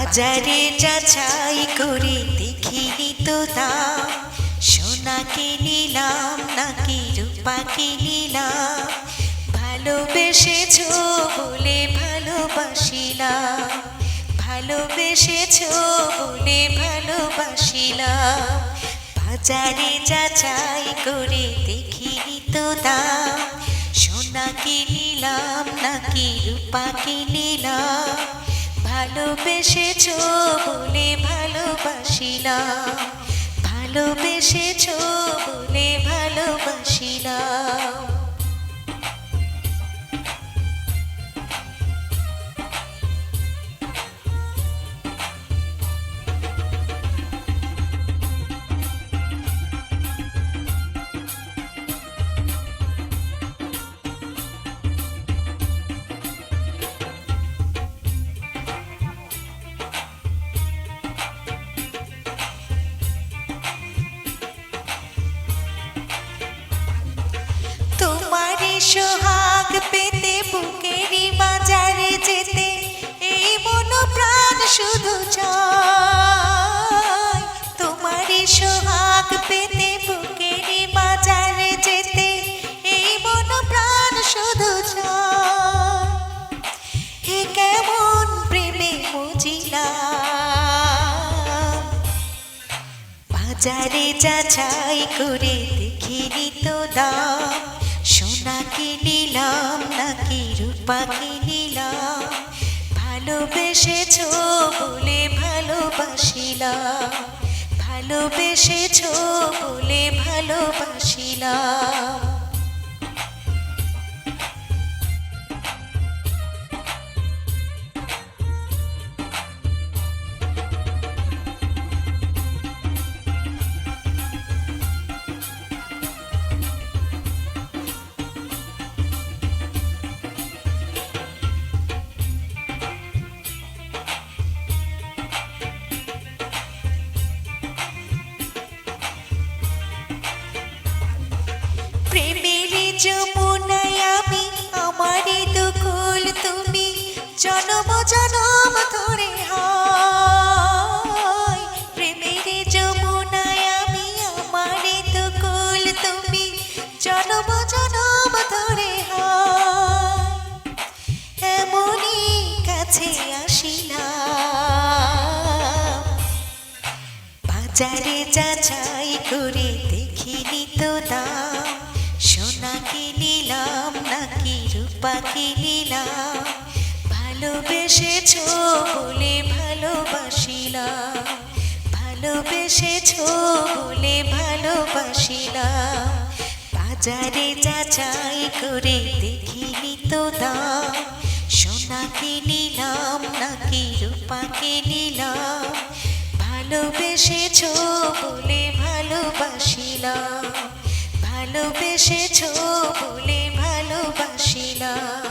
বাজারে যাচাই করে দেখিনি তো দাম, সোনাকে নিলাম নাকি রূপাকে নিলাম, ভালোবেসেছো বলে ভালোবাসিলাম, ভালোবেসেছো বলে ভালোবাসিলাম। বাজারে যাচাই করে দেখিনি তো দাম, সোনাকে নিলাম নাকি রূপাকে নিলাম, ভালোবেসেছো বলে ভালোবাসিলাম, ভালোবেসেছো বলে ভালোবাসিলাম। তোমারই সোহাগ পেতে বুকেরই বাজারে যেতে এই মন প্রাণ শুধু চায়। তোমারই সোহাগ পেতে বুকেরই বাজারে যেতে এই মন প্রাণ শুধু চায়। হে কেমন প্রেমে বুঝিলাম, বাজারে যাচাই করে দেখিনি তো দাম, সোনাকে নিলাম নাকি রূপাকে নিলাম, ভালোবেসেছো বলে ভালোবাসিলাম, ভালোবেসেছো বলে ভালোবাসিলাম। প্রেমের যমুনায় আমি, আমারই দুকুল তুমি, জনম জনম ধরে হয়। প্রেমের যমুনায় আমি, আমারই দুকুল তুমি, জনম জনম ধরে হয়। এমনই কাছে আসিলাম, বাজারে যাচাই করে দেখিনি তো দাম, সোনাকে নিলাম নাকি রূপাকে নিলাম, ভালোবেসেছো বলে ভালোবাসিলাম, ভালোবেসেছো বলে ভালোবাসিলাম। বাজারে যাচাই করে দেখিনি তো দাম, সোনাকে নিলাম নাকি রূপাকে নিলাম, ভালোবেসেছো বলে ভালোবাসিলাম, ভালোবেসেছো বলে ভালোবাসিলাম।